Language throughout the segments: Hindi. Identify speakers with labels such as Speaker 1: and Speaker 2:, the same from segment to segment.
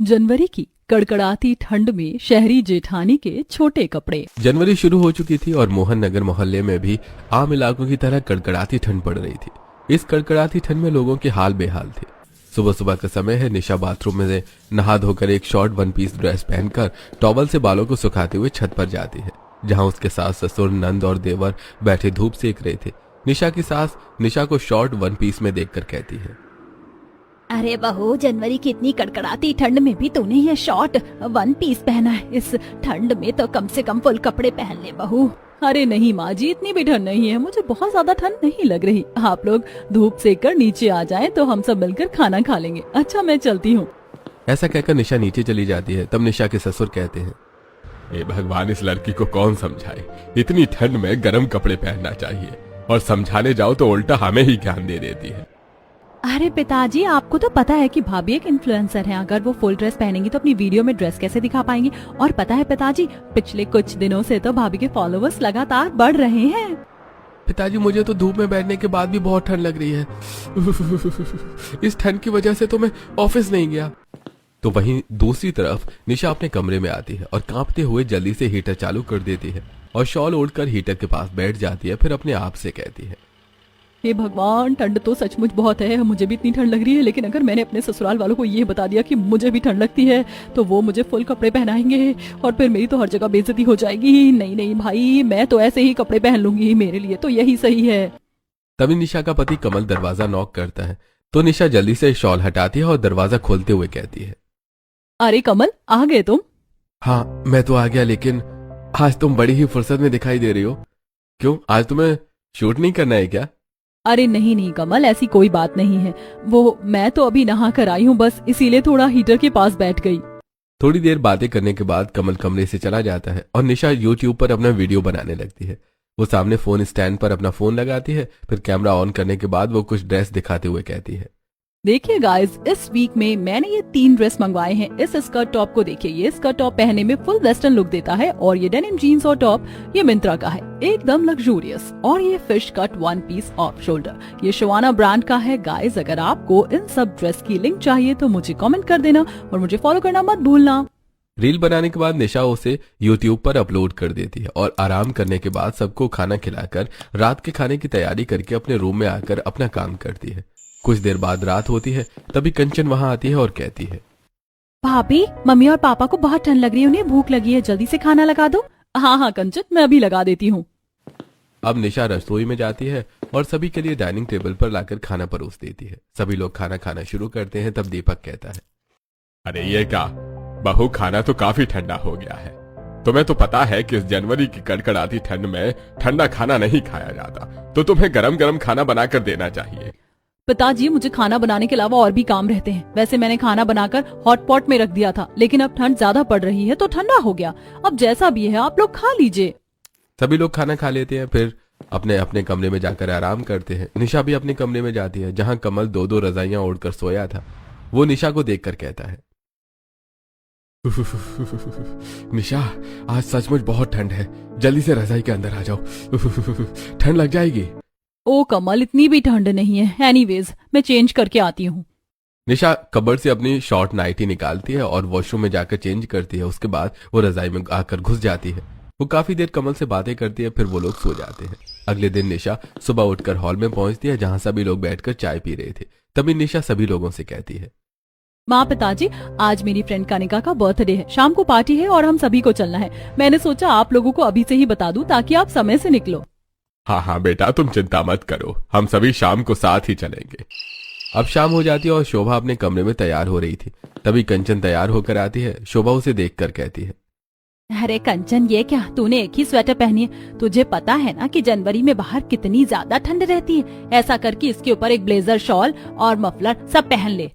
Speaker 1: जनवरी की कड़कड़ाती ठंड में शहरी जेठानी के छोटे कपड़े।
Speaker 2: जनवरी शुरू हो चुकी थी और मोहन नगर मोहल्ले में भी आम इलाकों की तरह कड़कड़ाती ठंड पड़ रही थी। इस कड़कड़ाती ठंड में लोगों के हाल बेहाल थे। सुबह सुबह का समय है। निशा बाथरूम में से नहा धोकर एक शॉर्ट वन पीस ड्रेस पहनकर टॉवल से बालों को सुखाते हुए छत पर जाती है, जहां उसके सास ससुर नंद और देवर बैठे धूप सेक रहे थे। निशा की सास निशा को शॉर्ट वन पीस में देखकर कहती है,
Speaker 1: अरे बहू, जनवरी की इतनी कड़कड़ाती ठंड में भी तूने ये शॉर्ट वन पीस पहना है। इस ठंड में तो कम से कम फुल कपड़े पहन ले बहू। अरे नहीं माँ जी, इतनी भी ठंड नहीं है, मुझे बहुत ज्यादा ठंड नहीं लग रही। आप लोग धूप सेक कर नीचे आ जाएं तो हम सब मिलकर खाना खा लेंगे। अच्छा, मैं चलती हूँ।
Speaker 2: ऐसा कहकर निशा नीचे चली जाती है। तब निशा के ससुर कहते हैं, ए भगवान, इस लड़की को कौन समझाए। इतनी ठंड में गर्म कपड़े पहनना चाहिए और समझाने जाओ तो उल्टा हमें ही ज्ञान दे देती है।
Speaker 1: अरे पिताजी, आपको तो पता है कि भाभी एक इन्फ्लुएंसर है। अगर वो फुल ड्रेस पहनेंगी तो अपनी वीडियो में ड्रेस कैसे दिखा पाएंगी। और पता है पिताजी, पिछले कुछ दिनों से तो भाभी के फॉलोअर्स लगातार बढ़ रहे हैं।
Speaker 2: पिताजी, मुझे तो धूप में बैठने के बाद भी बहुत ठंड लग रही है। इस ठंड की वजह से तो मैं ऑफिस नहीं गया। तो वहीं दूसरी तरफ निशा अपने कमरे में आती है और कांपते हुए जल्दी से हीटर चालू कर देती है और शॉल ओढ़कर हीटर के पास बैठ जाती है। फिर अपने आप से कहती है,
Speaker 1: हे भगवान, ठंड तो सचमुच बहुत है। मुझे भी इतनी ठंड लग रही है, लेकिन अगर मैंने अपने ससुराल वालों को ये बता दिया कि मुझे भी ठंड लगती है तो वो मुझे फुल कपड़े पहनाएंगे और फिर मेरी तो हर जगह बेइज्जती हो जाएगी। नहीं नहीं भाई, मैं तो ऐसे ही कपड़े पहन लूंगी, मेरे लिए तो यही सही है।
Speaker 2: तभी निशा का पति कमल दरवाजा नॉक करता है तो निशा जल्दी से शॉल हटाती है और दरवाजा खोलते हुए कहती है,
Speaker 1: अरे कमल, आ गए तुम?
Speaker 2: हाँ, मैं तो आ गया, लेकिन आज तुम बड़ी ही फुर्सत में दिखाई दे रही हो। क्यों, आज तुम्हें शूट नहीं करना है क्या?
Speaker 1: अरे नहीं नहीं कमल, ऐसी कोई बात नहीं है। वो मैं तो अभी नहा कर आई हूँ, बस इसीलिए थोड़ा हीटर के पास बैठ गई।
Speaker 2: थोड़ी देर बातें करने के बाद कमल कमरे से चला जाता है और निशा यूट्यूब पर अपना वीडियो बनाने लगती है। वो सामने फोन स्टैंड पर अपना फोन लगाती है। फिर कैमरा ऑन करने के बाद वो कुछ ड्रेस दिखाते हुए कहती है,
Speaker 1: देखिए गाइस, इस वीक में मैंने ये 3 ड्रेस मंगवाए हैं। इस स्कर्ट टॉप को देखिए, ये स्कर्ट टॉप पहनने में फुल वेस्टर्न लुक देता है। और ये डेनिम जीन्स और टॉप, ये मिंत्रा का है, एकदम लग्जूरियस। और ये fish cut one piece of shoulder, ये शवाना ब्रांड का है। गाइस, अगर आपको इन सब ड्रेस की लिंक चाहिए तो मुझे कमेंट कर देना और मुझे फॉलो करना मत भूलना।
Speaker 2: रील बनाने के बाद निशा उसे यूट्यूब पर अपलोड कर देती है और आराम करने के बाद सबको खाना खिलाकर रात के खाने की तैयारी करके अपने रूम में आकर अपना काम करती है। कुछ देर बाद रात होती है। तभी कंचन वहां आती है और कहती है,
Speaker 1: भाभी, मम्मी और पापा को बहुत ठंड लग रही है, उन्हें भूख लगी है, जल्दी से खाना लगा दो। हाँ हाँ कंचन, मैं अभी लगा देती हूँ।
Speaker 2: अब निशा रसोई में जाती है और सभी के लिए डाइनिंग टेबल पर लाकर खाना परोस देती है। सभी लोग खाना खाना शुरू करते हैं। तब दीपक कहता है, अरे ये क्या बहू, खाना तो काफी ठंडा हो गया है। तुम्हें तो पता है कि इस जनवरी की कड़कड़ाती ठंड में ठंडा खाना नहीं खाया जाता, तो तुम्हें गरम गरम खाना बनाकर देना चाहिए।
Speaker 1: पिताजी, मुझे खाना बनाने के अलावा और भी काम रहते हैं। वैसे मैंने खाना बनाकर हॉट पॉट में रख दिया था, लेकिन अब ठंड ज्यादा पड़ रही है तो ठंडा हो गया। अब जैसा भी है आप लोग खा लीजिए।
Speaker 2: सभी लोग खाना खा लेते हैं। फिर अपने अपने कमरे में जाकर आराम करते हैं। निशा भी अपने कमरे में जाती है, जहां कमल 2-2 रजाइयां ओढ़कर सोया था। वो निशा को देखकर कहता है, निशा, आज सचमुच बहुत ठंड है, जल्दी से रजाई के अंदर आ जाओ, ठंड लग जाएगी।
Speaker 1: ओ कमल, इतनी भी ठंड नहीं है। एनीवेज, मैं चेंज करके आती हूँ।
Speaker 2: निशा कबर्ड से अपनी शॉर्ट नाइटी निकालती है और वॉशरूम में जाकर चेंज करती है। उसके बाद वो रजाई में आकर घुस जाती है। वो काफी देर कमल से बातें करती है, फिर वो लोग सो जाते हैं। अगले दिन निशा सुबह उठकर हॉल में पहुंचती है, जहां सभी लोग बैठकर चाय पी रहे थे। तभी निशा सभी लोगों से कहती है,
Speaker 1: माँ, पिताजी, आज मेरी फ्रेंड कनिका का बर्थडे है, शाम को पार्टी है और हम सभी को चलना है। मैंने सोचा आप लोगों को अभी से ही बता दूं ताकि आप समय से निकलो।
Speaker 2: हाँ हाँ बेटा, तुम चिंता मत करो, हम सभी शाम को साथ ही चलेंगे। अब शाम हो जाती है और शोभा अपने कमरे में तैयार हो रही थी। तभी कंचन तैयार होकर आती है। शोभा उसे देखकर कहती है,
Speaker 1: अरे कंचन, ये क्या, तूने एक ही स्वेटर पहनी है? तुझे पता है ना कि जनवरी में बाहर कितनी ज्यादा ठंड रहती है। ऐसा करके इसके ऊपर एक ब्लेजर, शॉल और मफलर सब पहन ले।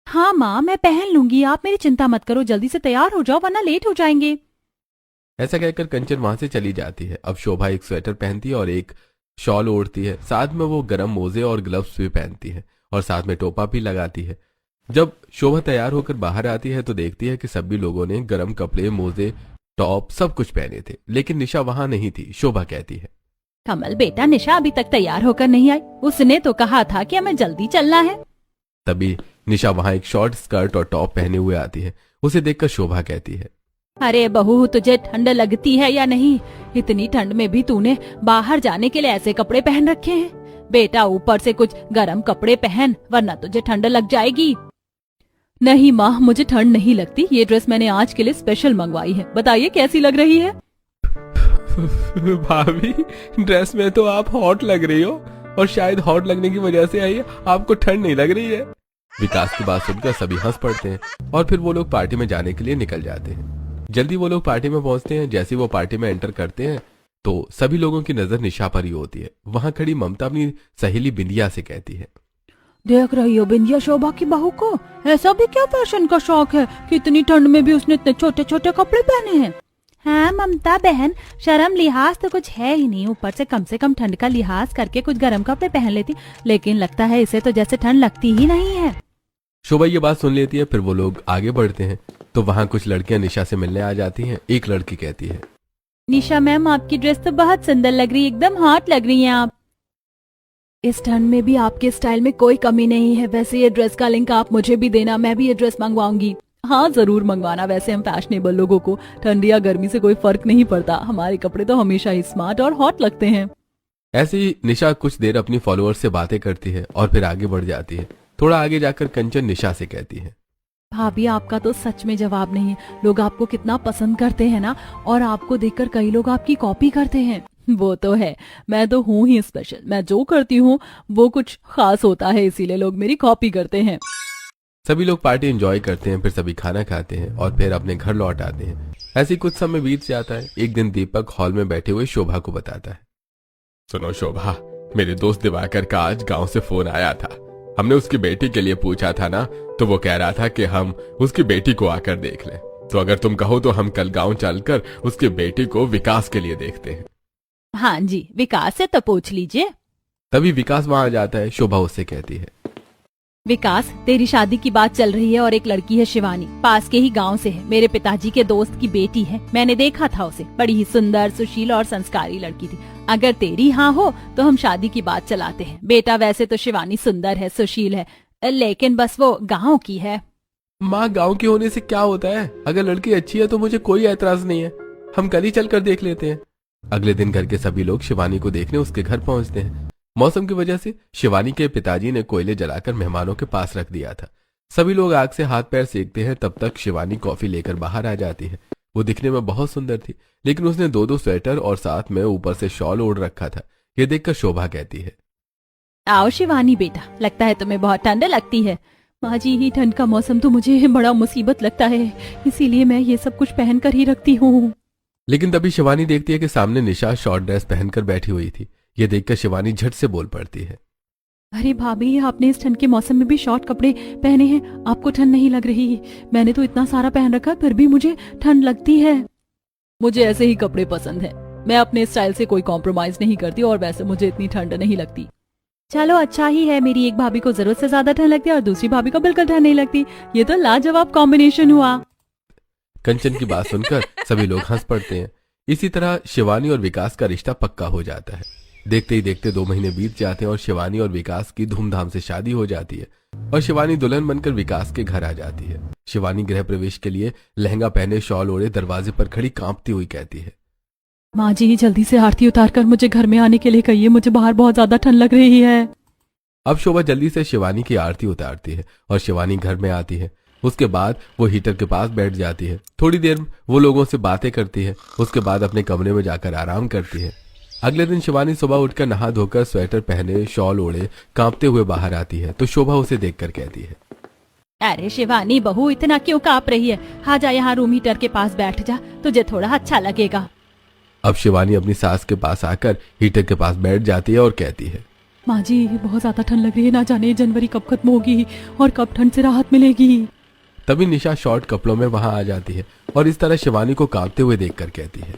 Speaker 1: हाँ माँ, मैं पहन लूंगी, आप मेरी चिंता मत करो। जल्दी से तैयार हो जाओ वरना लेट हो जाएंगे।
Speaker 2: ऐसा कहकर कंचन वहां से चली जाती है। अब शोभा एक स्वेटर पहनती है और एक शॉल ओढ़ती है। साथ में वो गर्म मोजे और ग्लव्स भी पहनती है और साथ में टोपा भी लगाती है। जब शोभा तैयार होकर बाहर आती है तो देखती है कि सभी लोगों ने गर्म कपड़े, मोजे, टॉप सब कुछ पहने थे, लेकिन निशा वहां नहीं थी। शोभा कहती है,
Speaker 1: कमल बेटा, निशा अभी तक तैयार होकर नहीं आई। उसने तो कहा था कि हमें जल्दी चलना है।
Speaker 2: तभी निशा वहां एक शॉर्ट स्कर्ट और टॉप पहने हुए आती है। उसे देखकर शोभा कहती है,
Speaker 1: अरे बहू, तुझे ठंड लगती है या नहीं? इतनी ठंड में भी तूने बाहर जाने के लिए ऐसे कपड़े पहन रखे हैं। बेटा, ऊपर से कुछ गर्म कपड़े पहन, वरना तुझे ठंड लग जाएगी। नहीं माँ, मुझे ठंड नहीं लगती। ये ड्रेस मैंने आज के लिए स्पेशल मंगवाई है। बताइए कैसी लग रही है?
Speaker 2: भाभी, ड्रेस में तो आप हॉट लग रही हो, और शायद हॉट लगने की वजह से आई आपको ठंड नहीं लग रही है। विकास की बात सुनकर सभी हंस पड़ते हैं और फिर वो लोग पार्टी में जाने के लिए निकल जाते हैं। जल्दी वो लोग पार्टी में पहुंचते हैं। जैसे वो पार्टी में एंटर करते हैं तो सभी लोगों की नजर निशा पर ही होती है। वहां खड़ी ममता अपनी सहेली बिंदिया से कहती है,
Speaker 1: देख रही हो बिंदिया शोभा की बहू को? ऐसा भी क्या फैशन का शौक है कि इतनी ठंड में भी उसने इतने छोटे छोटे कपड़े पहने हैं। हाँ ममता बहन, शर्म लिहाज तो कुछ है ही नहीं, ऊपर से कम ठंड का लिहाज करके कुछ गर्म कपड़े पहन लेती, लेकिन लगता है इसे तो जैसे ठंड लगती ही नहीं है।
Speaker 2: शोभा ये बात सुन लेती है। फिर वो लोग आगे बढ़ते हैं तो वहां कुछ लड़कियां निशा से मिलने आ जाती हैं। एक लड़की कहती है,
Speaker 1: निशा मैम, आपकी ड्रेस तो बहुत सुंदर लग रही है, एकदम हॉट लग रही हैं आप। इस ठंड में भी आपके स्टाइल में कोई कमी नहीं है। वैसे ये ड्रेस का लिंक आप मुझे भी देना, मैं भी ये ड्रेस मंगवाऊंगी। हाँ जरूर मंगवाना। वैसे हम फैशनेबल लोगों को ठंड या गर्मी से कोई फर्क नहीं पड़ता, हमारे कपड़े तो हमेशा ही स्मार्ट और हॉट लगते हैं।
Speaker 2: ऐसे ही निशा कुछ देर अपनी फॉलोअर्स से बातें करती है और फिर आगे बढ़ जाती है। थोड़ा आगे जाकर कंचन निशा से कहती है,
Speaker 1: भाभी आपका तो सच में जवाब नहीं है। लोग आपको कितना पसंद करते हैं ना, और आपको देखकर कई लोग आपकी कॉपी करते हैं। वो तो है, मैं तो हूँ ही स्पेशल। मैं जो करती हूँ वो कुछ खास होता है, इसीलिए लोग मेरी कॉपी करते हैं।
Speaker 2: सभी लोग पार्टी एंजॉय करते हैं। फिर सभी खाना खाते हैं और फिर अपने घर लौट आते हैं। ऐसे कुछ समय बीत जाता है। एक दिन दीपक हॉल में बैठे हुए शोभा को बताता है, सुनो शोभा, मेरे दोस्त दिवाकर का आज गांव से फोन आया था। हमने उसकी बेटी के लिए पूछा था ना, तो वो कह रहा था कि हम उसकी बेटी को आकर देख लें। तो अगर तुम कहो तो हम कल गांव चलकर उसकी बेटी को विकास के लिए देखते हैं।
Speaker 1: हाँ जी, विकास से तो पूछ लीजिए।
Speaker 2: तभी विकास वहां आ जाता है। शोभा उससे कहती है,
Speaker 1: विकास, तेरी शादी की बात चल रही है और एक लड़की है शिवानी, पास के ही गांव से है, मेरे पिताजी के दोस्त की बेटी है। मैंने देखा था उसे, बड़ी ही सुंदर, सुशील और संस्कारी लड़की थी। अगर तेरी हाँ हो तो हम शादी की बात चलाते हैं। बेटा, वैसे तो शिवानी सुंदर है, सुशील है, लेकिन बस वो गाँव की है।
Speaker 2: माँ, गाँव की होने से क्या होता है? अगर लड़की अच्छी है तो मुझे कोई ऐतराज नहीं है। हम कल ही चलकर देख लेते हैं। अगले दिन घर के सभी लोग शिवानी को देखने उसके घर पहुंचते हैं। मौसम की वजह से शिवानी के पिताजी ने कोयले जलाकर मेहमानों के पास रख दिया था। सभी लोग आग से हाथ पैर सेकते हैं। तब तक शिवानी कॉफी लेकर बाहर आ जाती है। वो दिखने में बहुत सुंदर थी, लेकिन उसने दो स्वेटर और साथ में ऊपर से शॉल ओढ़ रखा था। ये देखकर शोभा कहती है,
Speaker 1: आओ शिवानी बेटा, लगता है तुम्हें बहुत ठंड लगती है। माँ जी, ही ठंड का मौसम तो मुझे बड़ा मुसीबत लगता है, इसीलिए मैं ये सब कुछ पहन कर ही रखती हूँ।
Speaker 2: लेकिन तभी शिवानी देखती है कि सामने निशा शॉर्ट ड्रेस पहनकर बैठी हुई थी। ये देखकर शिवानी झट से बोल पड़ती है,
Speaker 1: अरे भाभी, आपने इस ठंड के मौसम में भी शॉर्ट कपड़े पहने हैं, आपको ठंड नहीं लग रही? मैंने तो इतना सारा पहन रखा फिर भी मुझे ठंड लगती है। मुझे ऐसे ही कपड़े पसंद हैं। मैं अपने स्टाइल से कोई कॉम्प्रोमाइज नहीं करती, और वैसे मुझे इतनी ठंड नहीं लगती। चलो अच्छा ही है, मेरी एक भाभी को जरूरत से ज्यादा ठंड लगती है और दूसरी भाभी को बिल्कुल ठंड नहीं लगती। ये तो लाजवाब कॉम्बिनेशन हुआ।
Speaker 2: कंचन की बात सुनकर सभी लोग हंस पड़ते हैं। इसी तरह शिवानी और विकास का रिश्ता पक्का हो जाता है। देखते ही देखते 2 महीने बीत जाते हैं और शिवानी और विकास की धूमधाम से शादी हो जाती है और शिवानी दुल्हन बनकर विकास के घर आ जाती है। शिवानी गृह प्रवेश के लिए लहंगा पहने, शॉल ओढ़े दरवाजे पर खड़ी कांपती हुई कहती है,
Speaker 1: माँ जी, जल्दी से आरती उतारकर मुझे घर में आने के लिए कहिए, मुझे बाहर बहुत ज्यादा ठंड लग रही है।
Speaker 2: अब शोभा जल्दी से शिवानी की आरती उतारती है और शिवानी घर में आती है। उसके बाद वो हीटर के पास बैठ जाती है। थोड़ी देर वो लोगों से बातें करती है। उसके बाद अपने कमरे में जाकर आराम करती है। अगले दिन शिवानी सुबह उठकर नहा धोकर स्वेटर पहने, शॉल ओढ़े कांपते हुए बाहर आती है तो शोभा उसे देखकर कहती है,
Speaker 1: अरे शिवानी बहू, इतना क्यों कांप रही है? आजा यहाँ रूम हीटर के पास बैठ जा, तुझे थोड़ा अच्छा लगेगा।
Speaker 2: अब शिवानी अपनी सास के पास आकर हीटर के पास बैठ जाती है और कहती है,
Speaker 1: माँ जी, बहुत ज्यादा ठंड लग रही है, ना जाने जनवरी कब खत्म होगी और कब ठंड से राहत मिलेगी।
Speaker 2: तभी निशा शॉर्ट कपड़ों में वहां आ जाती है और इस तरह शिवानी को कांपते हुए देखकर कहती है,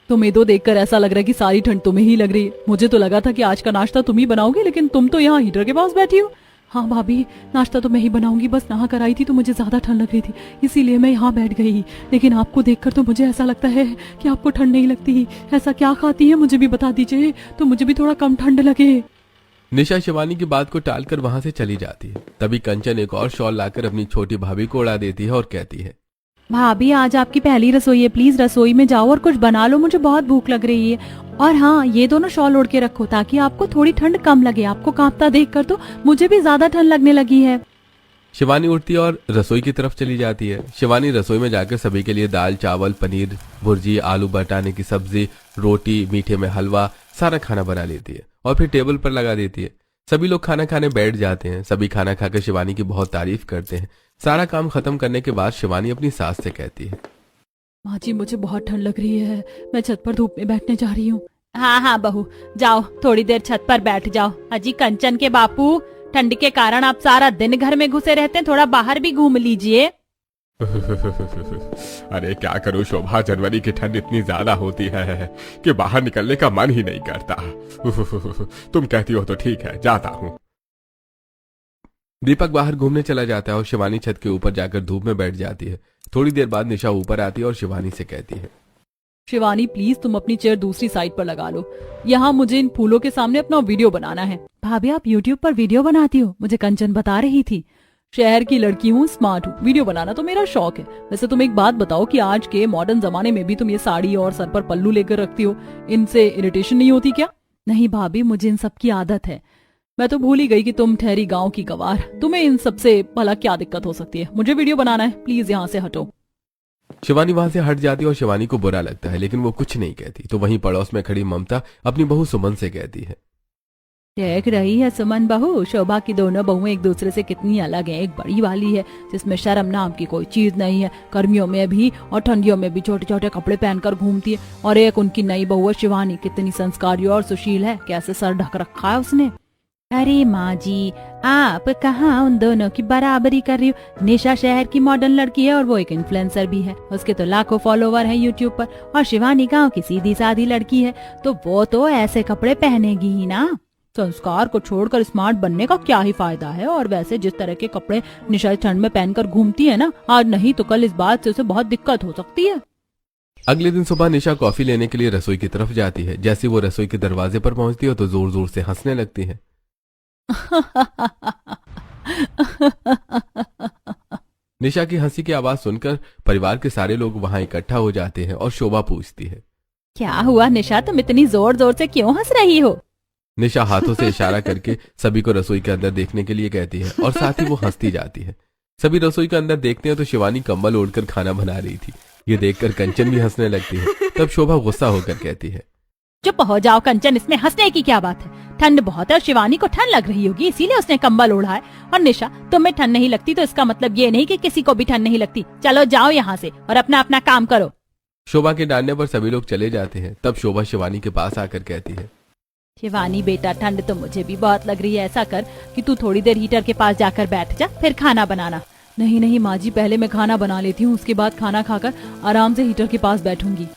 Speaker 1: तुम्हें तो देखकर ऐसा लग रहा है कि सारी ठंड तुम्हें ही लग रही है। मुझे तो लगा था कि आज का नाश्ता तुम ही बनाओगे, लेकिन तुम तो यहाँ हीटर के पास बैठी हो। हाँ भाभी, नाश्ता तो मैं ही बनाऊंगी, बस नहा कर आई थी तो मुझे ज्यादा ठंड लग रही थी, इसीलिए मैं यहाँ बैठ गई। लेकिन आपको देखकर तो मुझे ऐसा लगता है कि आपको ठंड नहीं लगती। ऐसा क्या खाती है, मुझे भी बता दीजिए तो मुझे भी थोड़ा कम ठंड लगे।
Speaker 2: निशा शिवानी की बात को टालकर वहां से चली जाती है। तभी कंचन एक और शॉल लाकर अपनी छोटी भाभी को उड़ा देती है और कहती है,
Speaker 1: भाभी आज आपकी पहली रसोई है, प्लीज रसोई में जाओ और कुछ बना लो, मुझे बहुत भूख लग रही है। और हाँ, ये दोनों शॉल ओढ़ के रखो ताकि आपको थोड़ी ठंड कम लगे। आपको कांपता देखकर तो मुझे भी ज्यादा ठंड लगने लगी है।
Speaker 2: शिवानी उठती है और रसोई की तरफ चली जाती है। शिवानी रसोई में जाकर सभी के लिए दाल, चावल, पनीर, भुर्जी, आलू बटाने की सब्जी, रोटी, मीठे में हलवा, सारा खाना बना लेती है और फिर टेबल पर लगा देती है। सभी लोग खाना खाने बैठ जाते हैं। सभी खाना खाकर शिवानी की बहुत तारीफ करते हैं। सारा काम खत्म करने के बाद शिवानी अपनी सास से कहती है,
Speaker 1: माँ जी मुझे बहुत ठंड लग रही है, मैं छत पर धूप में बैठने जा रही हूँ। हाँ हाँ बहू, जाओ थोड़ी देर छत पर बैठ जाओ। अजी कंचन के बापू, ठंड के कारण आप सारा दिन घर में घुसे रहते हैं, थोड़ा बाहर भी घूम लीजिए।
Speaker 3: अरे क्या करूं शोभा, जनवरी की ठंड इतनी ज्यादा होती है कि बाहर निकलने का मन ही नहीं करता। तुम कहती हो तो ठीक है, जाता हूँ।
Speaker 2: दीपक बाहर घूमने चला जाता है और शिवानी छत के ऊपर जाकर धूप में बैठ जाती है। थोड़ी देर बाद निशा ऊपर आती है और शिवानी से कहती है,
Speaker 1: शिवानी प्लीज तुम अपनी चेयर दूसरी साइड पर लगा लो, यहाँ मुझे इन फूलों के सामने अपना वीडियो बनाना है। भाभी आप यूट्यूब पर वीडियो बनाती हो, मुझे कंचन बता रही थी। शहर की लड़की हूँ, स्मार्ट हूँ, वीडियो बनाना तो मेरा शौक है। वैसे तुम एक बात बताओ कि आज के मॉडर्न जमाने में भी तुम ये साड़ी और सर पर पल्लू लेकर रखती हो, इनसे इरिटेशन नहीं होती क्या? नहीं भाभी, मुझे इन सब की आदत है। मैं तो भूल ही गई कि तुम ठहरी गांव की गवार, तुम्हें इन सब से भला क्या दिक्कत हो सकती है? मुझे वीडियो बनाना है, प्लीज यहाँ से हटो।
Speaker 2: शिवानी वहां से हट जाती है और शिवानी को बुरा लगता है, लेकिन वो कुछ नहीं कहती। तो वहीं पड़ोस में खड़ी ममता अपनी बहू सुमन से कहती है,
Speaker 1: देख रही है सुमन बहू, शोभा की दोनों बहुएं एक दूसरे से कितनी अलग हैं। एक बड़ी वाली है जिसमें शर्म नाम की कोई चीज नहीं है, गर्मियों में भी और ठंडियों में भी छोटे छोटे कपड़े पहनकर घूमती है। और एक उनकी नई बहू है शिवानी, कितनी संस्कारी और सुशील है, कैसे सर ढक रखा है उसने। अरे माँ जी, आप कहाँ उन दोनों की बराबरी कर रही हो? निशा शहर की मॉडर्न लड़की है और वो एक इन्फ्लुएंसर भी है, उसके तो लाखों फॉलोवर हैं यूट्यूब पर। और शिवानी गांव की सीधी सादी लड़की है, तो वो तो ऐसे कपड़े पहनेगी ही ना। संस्कार को छोड़कर स्मार्ट बनने का क्या ही फायदा है? और वैसे जिस तरह के कपड़े निशा ठंड में पहनकर घूमती है ना, आज नहीं तो कल इस बात से उसे बहुत दिक्कत हो सकती है।
Speaker 2: अगले दिन सुबह निशा कॉफी लेने के लिए रसोई की तरफ जाती है। जैसे वो रसोई के दरवाजे पर पहुंचती है तो जोर जोर से हंसने लगती है। निशा की हंसी की आवाज सुनकर परिवार के सारे लोग वहां इकट्ठा हो जाते हैं और शोभा पूछती है,
Speaker 1: क्या हुआ निशा, तुम इतनी जोर जोर से क्यों हंस रही हो?
Speaker 2: निशा हाथों से इशारा करके सभी को रसोई के अंदर देखने के लिए कहती है और साथ ही वो हंसती जाती है। सभी रसोई के अंदर देखते हैं तो शिवानी कंबल ओढ़कर खाना बना रही थी। ये देखकर कंचन भी हंसने लगती है। तब शोभा गुस्सा होकर कहती है,
Speaker 1: चुप हो जाओ कंचन, इसमें हंसने की क्या बात है? ठंड बहुत है और शिवानी को ठंड लग रही होगी, इसीलिए उसने कंबल ओढ़ा है। और निशा, तुम्हें ठंड नहीं लगती तो इसका मतलब ये नहीं कि किसी को भी ठंड नहीं लगती। चलो जाओ यहाँ से और अपना अपना काम करो।
Speaker 2: शोभा के डांटने पर सभी लोग चले जाते हैं। तब शोभा शिवानी के पास आकर कहती है,
Speaker 1: शिवानी बेटा, ठंड तो मुझे भी बहुत लग रही है। ऐसा कर कि तू थोड़ी देर हीटर के पास जाकर बैठ जा, फिर खाना बनाना। नहीं नहीं माँ जी, पहले मैं खाना बना लेती हूँ, उसके बाद खाना खाकर आराम से हीटर के पास बैठूंगी।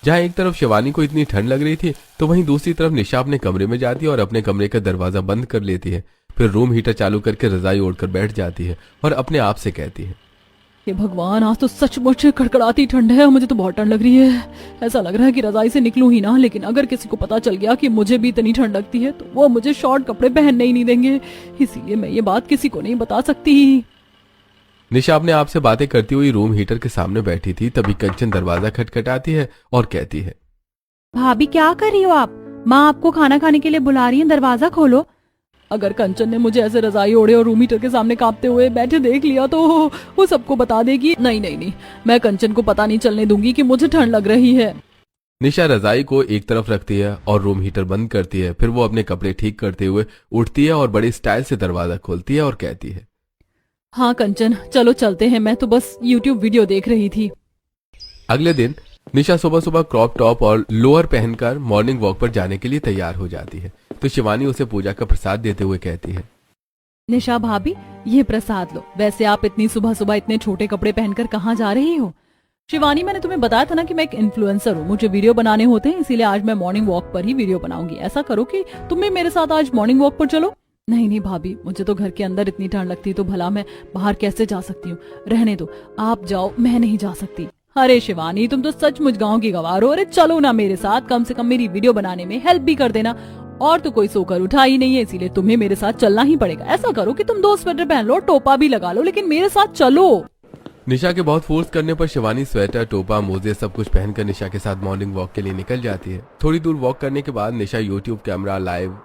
Speaker 2: जहाँ एक तरफ शिवानी को इतनी ठंड लग रही थी तो वहीं दूसरी तरफ निशा अपने कमरे में जाती है और अपने कमरे का दरवाजा बंद कर लेती है। फिर रूम हीटर चालू करके रजाई ओढ़कर बैठ जाती है और अपने आप से कहती है,
Speaker 1: हे भगवान, आज तो सचमुच कड़कड़ाती ठंड है। मुझे तो बहुत ठंड लग रही है, ऐसा लग रहा है कि रजाई से निकलूं ही ना। लेकिन अगर किसी को पता चल गया कि मुझे भी इतनी ठंड लगती है तो वो मुझे शॉर्ट कपड़े पहनने ही नहीं देंगे, इसीलिए मैं ये बात किसी को नहीं बता सकती।
Speaker 2: निशा अपने आप से बातें करती हुई रूम हीटर के सामने बैठी थी। तभी कंचन दरवाजा खटखटाती है और कहती है,
Speaker 1: भाभी क्या कर रही हो आप? माँ आपको खाना खाने के लिए बुला रही है, दरवाजा खोलो। अगर कंचन ने मुझे ऐसे रजाई ओढ़े और रूम हीटर के सामने कांपते हुए बैठे देख लिया तो वो सबको बता देगी। नहीं नहीं नहीं, मैं कंचन को पता नहीं चलने दूंगी कि मुझे ठंड लग रही है।
Speaker 2: निशा रजाई को एक तरफ रखती है और रूम हीटर बंद करती है। फिर वो अपने कपड़े ठीक करते हुए उठती है और बड़े स्टाइल से दरवाजा खोलती है और कहती है,
Speaker 1: हाँ कंचन, चलो चलते हैं, मैं तो बस यूट्यूब वीडियो देख रही थी।
Speaker 2: अगले दिन निशा सुबह सुबह क्रॉप टॉप और लोअर पहनकर मॉर्निंग वॉक पर जाने के लिए तैयार हो जाती है। तो शिवानी उसे पूजा का प्रसाद देते हुए कहती है,
Speaker 1: निशा भाभी, ये प्रसाद लो। वैसे आप इतनी सुबह सुबह इतने छोटे कपड़े पहनकर कहाँ जा रही हो? शिवानी, मैंने तुम्हें बताया था ना कि मैं एक इन्फ्लुएंसर हूँ, मुझे वीडियो बनाने होते हैं, इसीलिए आज मैं मॉर्निंग वॉक पर ही वीडियो बनाऊंगी। ऐसा करो कि तुम भी मेरे साथ आज मॉर्निंग वॉक पर चलो। नहीं नहीं भाभी, मुझे तो घर के अंदर इतनी ठंड लगती है तो भला मैं बाहर कैसे जा सकती हूँ? रहने दो, आप जाओ, मैं नहीं जा सकती। अरे शिवानी, तुम तो सचमुच गांव की गवार हो। अरे चलो ना मेरे साथ, कम से कम मेरी वीडियो बनाने में हेल्प भी कर देना। और तो कोई सोकर उठा ही नहीं है, इसीलिए तुम्हें मेरे साथ चलना ही पड़ेगा। ऐसा करो कि तुम 2 स्वेटर पहन लो, टोपा भी लगा लो, लेकिन मेरे साथ चलो।
Speaker 2: निशा के बहुत फोर्स करने पर शिवानी स्वेटर, टोपा, मोजे सब कुछ पहनकर निशा के साथ मॉर्निंग वॉक के लिए निकल जाती है। थोड़ी दूर वॉक करने के बाद निशा यूट्यूब कैमरा लाइव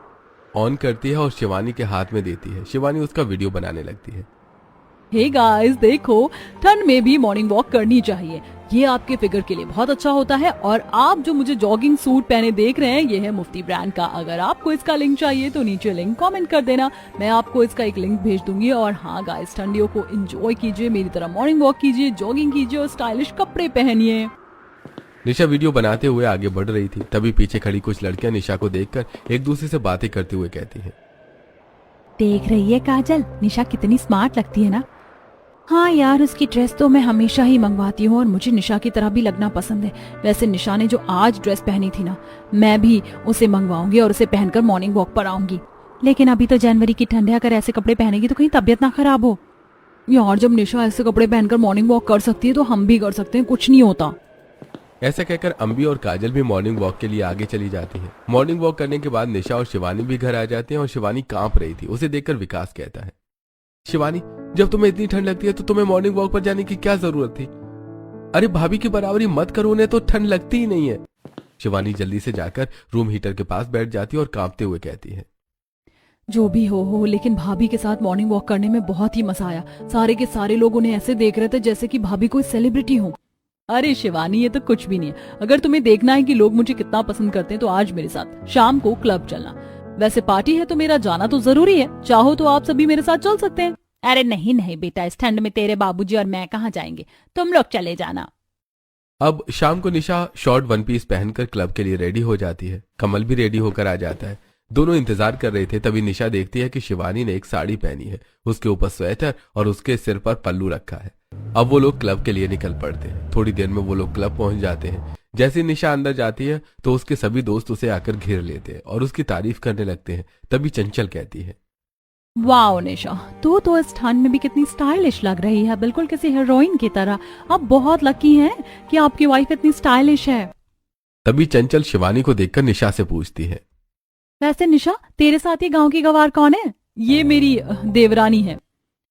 Speaker 2: ऑन करती है और शिवानी के हाथ में देती है। शिवानी उसका वीडियो बनाने लगती है।
Speaker 1: हे गाइस, देखो ठंड में भी मॉर्निंग वॉक करनी चाहिए, ये आपके फिगर के लिए बहुत अच्छा होता है। और आप जो मुझे जॉगिंग सूट पहने देख रहे हैं, ये है मुफ्ती ब्रांड का। अगर आपको इसका लिंक चाहिए तो नीचे लिंक कमेंट कर देना, मैं आपको इसका एक लिंक भेज दूंगी। और हाँ गाइस, ठंडियों को एंजॉय कीजिए, मेरी तरह मॉर्निंग वॉक कीजिए, जॉगिंग कीजिए और स्टाइलिश कपड़े पहनिए।
Speaker 2: निशा वीडियो बनाते हुए आगे बढ़ रही थी, तभी पीछे खड़ी कुछ लड़कियां निशा को देखकर एक दूसरे से बातें करते हुए कहती हैं,
Speaker 1: देख रही है काजल, निशा कितनी स्मार्ट लगती है ना। हाँ यार, उसकी ड्रेस तो मैं हमेशा ही मंगवाती हूँ और मुझे निशा की तरह भी लगना पसंद है। वैसे निशा ने जो आज ड्रेस पहनी थी ना, मैं भी उसे मंगवाऊंगी और उसे पहनकर मॉर्निंग वॉक पर आऊंगी। लेकिन अभी तो जनवरी की ठंड है, अगर ऐसे कपड़े पहनेगी तो कहीं तबीयत ना खराब हो। यार, जब निशा ऐसे कपड़े पहनकर मॉर्निंग वॉक कर सकती है तो हम भी कर सकते हैं, कुछ नहीं होता।
Speaker 2: ऐसा कहकर अम्बी और काजल भी मॉर्निंग वॉक के लिए आगे चली जाती हैं। मॉर्निंग वॉक करने के बाद निशा और शिवानी भी घर आ जाती हैं और शिवानी कांप रही थी। उसे देखकर विकास कहता है, शिवानी, जब तुम्हें इतनी ठंड लगती है तो तुम्हें मॉर्निंग वॉक पर जाने की क्या जरूरत थी? अरे भाभी की बराबरी मत करो, उन्हें तो ठंड लगती ही नहीं है। शिवानी जल्दी से जाकर रूम हीटर के पास बैठ जाती है और कांपते हुए कहती है,
Speaker 1: जो भी हो, लेकिन भाभी के साथ मॉर्निंग वॉक करने में बहुत ही मजा आया। सारे के सारे लोग उन्हें ऐसे देख रहे थे जैसे कि भाभी कोई सेलिब्रिटी हो। अरे शिवानी, ये तो कुछ भी नहीं है। अगर तुम्हें देखना है कि लोग मुझे कितना पसंद करते हैं तो आज मेरे साथ शाम को क्लब चलना। वैसे पार्टी है तो मेरा जाना तो जरूरी है, चाहो तो आप सभी मेरे साथ चल सकते हैं। अरे नहीं नहीं बेटा, इस ठंड में तेरे बाबूजी और मैं कहाँ जाएंगे, तुम लोग चले जाना।
Speaker 2: अब शाम को निशा शॉर्ट वन पीस पहनकर क्लब के लिए रेडी हो जाती है। कमल भी रेडी होकर आ जाता है। दोनों इंतजार कर रहे थे, तभी निशा देखती है कि शिवानी ने एक साड़ी पहनी है, उसके ऊपर स्वेटर और उसके सिर पर पल्लू रखा है। अब वो लोग क्लब के लिए निकल पड़ते हैं। थोड़ी देर में वो लोग क्लब पहुंच जाते हैं। जैसे निशा अंदर जाती है तो उसके सभी दोस्त उसे आकर घेर लेते हैं और उसकी तारीफ करने लगते हैं। तभी चंचल कहती है,
Speaker 1: वाओ निशा, तू तो इस ठंड में भी कितनी स्टाइलिश लग रही है, बिल्कुल किसी हीरोइन की तरह। आप बहुत लकी हैं कि आपकी वाइफ इतनी स्टाइलिश है।
Speaker 2: तभी चंचल शिवानी को देखकर निशा से पूछती है,
Speaker 1: वैसे निशा, तेरे साथ ये गांव की गवार कौन है? ये मेरी देवरानी है।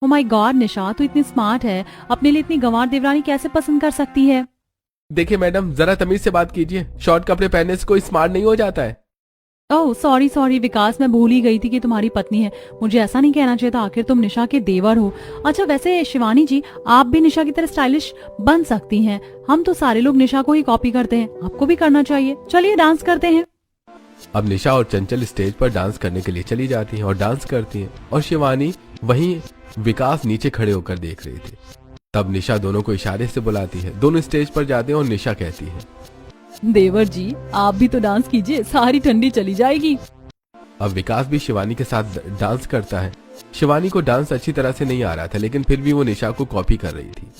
Speaker 1: ओ माय गॉड निशा, तू इतनी स्मार्ट है, अपने लिए इतनी गंवार देवरानी कैसे पसंद कर सकती है?
Speaker 2: देखिए मैडम, जरा तमीज से बात कीजिए। शॉर्ट कपड़े पहनने से कोई स्मार्ट नहीं हो जाता है।
Speaker 1: ओह सॉरी विकास, मैं भूल ही गई थी कि तुम्हारी पत्नी है। मुझे ऐसा नहीं कहना चाहिए था, आखिर तुम निशा के देवर हो। अच्छा वैसे शिवानी जी, आप भी निशा की तरह स्टाइलिश बन सकती हैं। हम तो सारे लोग निशा को ही कॉपी करते हैं, आपको भी करना चाहिए। चलिए डांस करते हैं।
Speaker 2: अब निशा और चंचल स्टेज पर डांस करने के लिए चली जाती हैं और डांस करती हैं और शिवानी वहीं विकास नीचे खड़े होकर देख रही थी। तब निशा दोनों को इशारे से बुलाती है। दोनों स्टेज पर जाते हैं और निशा कहती है,
Speaker 1: देवर जी, आप भी तो डांस कीजिए, सारी ठंडी चली जाएगी।
Speaker 2: अब विकास भी शिवानी के साथ डांस करता है। शिवानी को डांस अच्छी तरह से नहीं आ रहा था, लेकिन फिर भी वो निशा को कॉपी कर रही थी।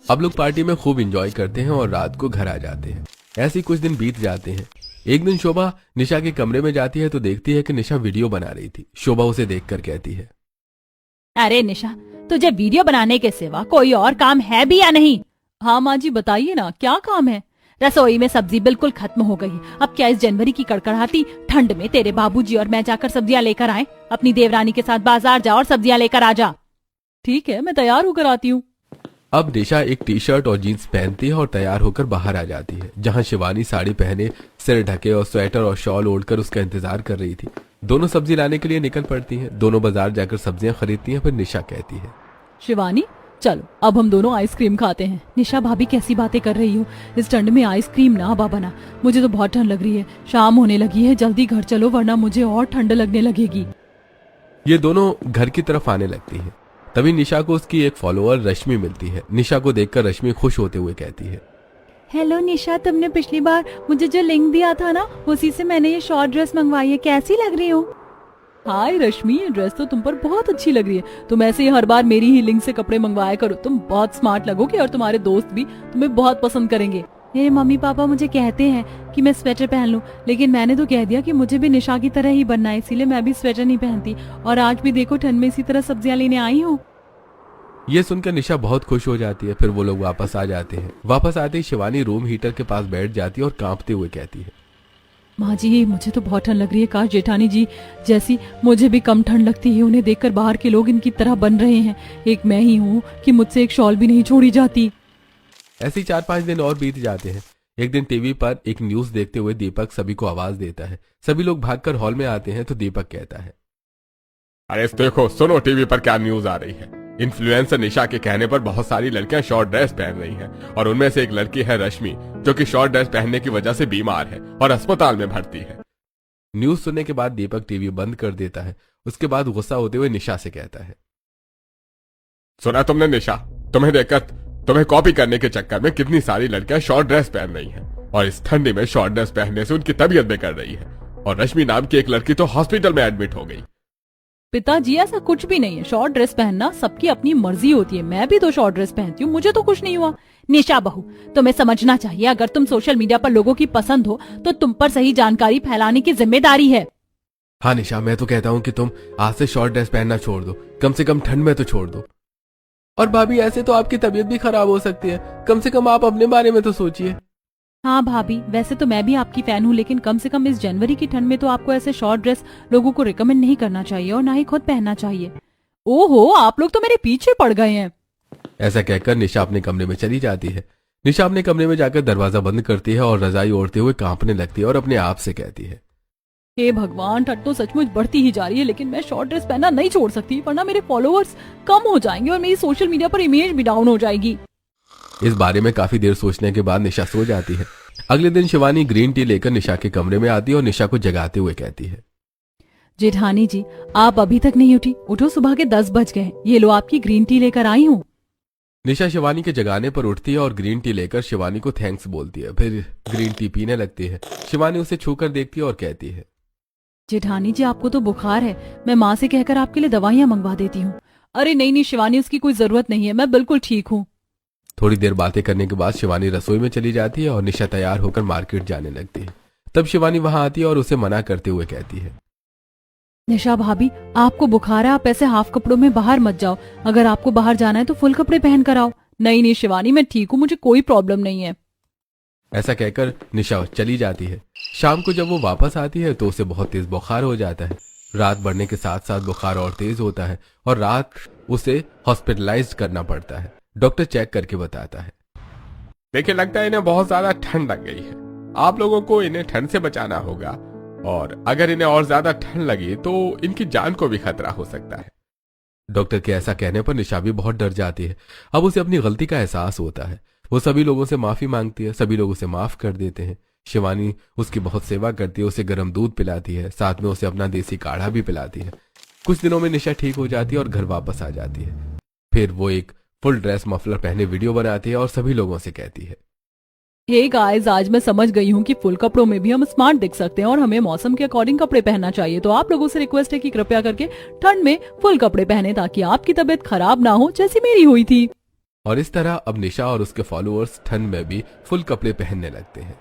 Speaker 2: अब लोग पार्टी में खूब एंजॉय करते हैं और रात को घर आ जाते हैं। ऐसे कुछ दिन बीत जाते हैं। एक दिन शोभा निशा के कमरे में जाती है तो देखती है कि निशा वीडियो बना रही थी। शोभा उसे देखकर कहती है,
Speaker 1: अरे निशा, तुझे वीडियो बनाने के सिवा कोई और काम है भी या नहीं? हाँ माँ जी, बताइए ना, क्या काम है? रसोई में सब्जी बिल्कुल खत्म हो गई। अब क्या इस जनवरी की कड़कड़ाती ठंड में तेरे बाबूजी और मैं जाकर सब्जियां लेकर आए? अपनी देवरानी के साथ बाजार जा और सब्जियां लेकर आ जा। ठीक है, मैं तैयार होकर आती हूँ।
Speaker 2: अब निशा एक टी शर्ट और जीन्स पहनती है और तैयार होकर बाहर आ जाती है, जहां शिवानी साड़ी पहने, सिर ढके और स्वेटर और शॉल ओढ़कर उसका इंतजार कर रही थी। दोनों सब्जी लाने के लिए निकल पड़ती हैं। दोनों बाजार जाकर सब्जियां खरीदती हैं। फिर निशा कहती है,
Speaker 1: शिवानी चलो अब हम दोनों आइसक्रीम खाते हैं। निशा भाभी कैसी बातें कर रही हो, इस ठंड में आइसक्रीम ना बाबा ना, मुझे तो बहुत ठंड लग रही है। शाम होने लगी है, जल्दी घर चलो वरना मुझे और ठंड लगने लगेगी।
Speaker 2: ये दोनों घर की तरफ आने लगती हैं। तभी निशा को उसकी एक फॉलोअर रश्मि मिलती है। निशा को देखकर रश्मि खुश होते हुए कहती है,
Speaker 1: हेलो निशा, तुमने पिछली बार मुझे जो लिंक दिया था ना, उसी से मैंने ये शॉर्ट ड्रेस मंगवाई है, कैसी लग रही हो? हाय रश्मि, ये ड्रेस तो तुम पर बहुत अच्छी लग रही है। तुम ऐसे ही हर बार मेरी ही लिंक से कपड़े मंगवाया करो, तुम बहुत स्मार्ट लगोगी और तुम्हारे दोस्त भी तुम्हें बहुत पसंद करेंगे। मेरे मम्मी पापा मुझे कहते हैं कि मैं स्वेटर पहन लूं, लेकिन मैंने तो कह दिया कि मुझे भी निशा की तरह ही बनना है, इसीलिए मैं भी स्वेटर नहीं पहनती। और आज भी देखो ठंड में इसी तरह सब्जियां लेने आई हूँ।
Speaker 2: ये सुनकर निशा बहुत खुश हो जाती है। फिर वो लोग वापस आ जाते हैं। वापस आते ही शिवानी रूम हीटर के पास बैठ जाती है और कांपते हुए कहती है,
Speaker 1: माँ जी मुझे तो बहुत ठंड लग रही है। काश जेठानी जी जैसी मुझे भी कम ठंड लगती है। उन्हें देखकर बाहर के लोग इनकी तरह बन रहे हैं। एक मैं ही हूँ कि मुझसे एक शॉल भी नहीं छोड़ी जाती।
Speaker 2: ऐसे ही 4-5 दिन और बीत जाते हैं। एक दिन टीवी पर एक न्यूज देखते हुए दीपक सभी को आवाज देता है। सभी लोग भागकर हॉल में आते हैं तो दीपक कहता है,
Speaker 3: अरे देखो, सुनो टीवी पर क्या न्यूज आ रही है। इन्फ्लुएंसर निशा के कहने पर बहुत सारी लड़कियां शॉर्ट ड्रेस पहन रही हैं और उनमें से एक लड़की है रश्मि, जो कि शॉर्ट ड्रेस पहनने की वजह से बीमार है और अस्पताल में भर्ती है।
Speaker 2: न्यूज सुनने के बाद दीपक टीवी बंद कर देता है। उसके बाद गुस्सा होते हुए निशा से कहता है,
Speaker 3: सुना तुमने निशा? तुम्हें देखकर तुम्हें कॉपी करने के चक्कर में कितनी सारी लड़कियां शॉर्ट ड्रेस पहन रही हैं और इस ठंडी में शॉर्ट ड्रेस पहनने से उनकी तबीयत बिगड़ रही है और रश्मि नाम की एक लड़की तो हॉस्पिटल में एडमिट हो गई।
Speaker 1: पिताजी ऐसा कुछ भी नहीं है। शॉर्ट ड्रेस पहनना सबकी अपनी मर्जी होती है। मैं भी तो शॉर्ट ड्रेस पहनती हूँ, मुझे तो कुछ नहीं हुआ। निशा बहू तुम्हें समझना चाहिए, अगर तुम सोशल मीडिया पर लोगों की पसंद हो तो तुम पर सही जानकारी फैलाने की जिम्मेदारी है।
Speaker 2: हाँ निशा, मैं तो कहता हूँ कि तुम आज से शॉर्ट ड्रेस पहनना छोड़ दो, कम से कम ठंड में तो छोड़ दो। और भाभी ऐसे तो आपकी तबीयत भी खराब हो सकती है, कम से कम आप अपने बारे में तो सोचिए।
Speaker 1: हाँ भाभी, वैसे तो मैं भी आपकी फैन हूँ, लेकिन कम से कम इस जनवरी की ठंड में तो आपको ऐसे शॉर्ट ड्रेस लोगों को रिकमेंड नहीं करना चाहिए और ना ही खुद पहनना चाहिए। ओहो, आप लोग तो मेरे पीछे पड़ गए हैं।
Speaker 2: ऐसा कहकर निशा अपने कमरे में चली जाती है। निशा अपने कमरे में जाकर दरवाजा बंद करती है और रजाई ओढ़ते हुए कांपने लगती है और अपने आप से कहती है,
Speaker 1: हे भगवान, ठंड तो सचमुच बढ़ती ही जा रही है, लेकिन मैं शॉर्ट ड्रेस पहनना नहीं छोड़ सकती, वरना मेरे फॉलोअर्स कम हो जाएंगे और मेरी सोशल मीडिया पर इमेज भी डाउन हो जाएगी।
Speaker 2: इस बारे में काफी देर सोचने के बाद निशा सो जाती है। अगले दिन शिवानी ग्रीन टी लेकर निशा के कमरे में आती है और निशा को जगाते हुए कहती है,
Speaker 1: जेठानी जी आप अभी तक नहीं उठी? उठो, सुबह के 10 बज गए हैं। ये लो आपकी ग्रीन टी लेकर आई हूँ।
Speaker 2: निशा शिवानी के जगाने पर उठती है और ग्रीन टी लेकर शिवानी को थैंक्स बोलती है। फिर ग्रीन टी पीने लगती है। शिवानी उसे छूकर देखती है और कहती है,
Speaker 1: जेठानी जी आपको तो बुखार है, मैं माँ से कहकर आपके लिए दवाइयाँ मंगवा देती हूँ। अरे नहीं शिवानी, उसकी कोई जरूरत नहीं है, मैं बिल्कुल ठीक हूँ।
Speaker 2: थोड़ी देर बातें करने के बाद शिवानी रसोई में चली जाती है और निशा तैयार होकर मार्केट जाने लगती है। तब शिवानी वहां आती है और उसे मना करते हुए कहती है,
Speaker 1: निशा भाभी आपको बुखार है, आप ऐसे हाफ कपड़ों में बाहर मत जाओ। अगर आपको बाहर जाना है तो फुल कपड़े पहन कर आओ। नहीं शिवानी, मैं ठीक हूँ, मुझे कोई प्रॉब्लम नहीं है।
Speaker 2: ऐसा कहकर निशा चली जाती है। शाम को जब वो वापस आती है तो उसे बहुत तेज बुखार हो जाता है। रात बढ़ने के साथ साथ बुखार और तेज होता है और रात उसे हॉस्पिटलाइज्ड करना पड़ता है। डॉक्टर चेक करके बताता है,
Speaker 3: देखिए लगता है इन्हें बहुत ज्यादा ठंड लग गई है। आप लोगों को इन्हें ठंड से बचाना होगा और अगर इन्हें और ज्यादा ठंड लगी तो इनकी जान को भी खतरा हो सकता है।
Speaker 2: डॉक्टर के ऐसा कहने पर निशा भी बहुत डर जाती है। अब उसे अपनी गलती का एहसास होता है। वो सभी लोगों से माफी मांगती है। सभी लोग उसे माफ कर देते हैं। शिवानी उसकी बहुत सेवा करती है, उसे गर्म दूध पिलाती है, साथ में उसे अपना देसी काढ़ा भी पिलाती है। कुछ दिनों में निशा ठीक हो जाती है और घर वापस आ जाती है। फिर वो एक फुल ड्रेस मफलर पहने वीडियो बनाती है और सभी लोगों से कहती है,
Speaker 1: हे गाइस, आज मैं समझ गई हूँ कि फुल कपड़ों में भी हम स्मार्ट दिख सकते हैं और हमें मौसम के अकॉर्डिंग कपड़े पहनना चाहिए। तो आप लोगों से रिक्वेस्ट है कि कृपया करके ठंड में फुल कपड़े पहने ताकि आपकी तबीयत खराब ना हो जैसी मेरी हुई थी।
Speaker 2: और इस तरह अब निशा और उसके फॉलोअर्स ठंड में भी फुल कपड़े पहनने लगते हैं।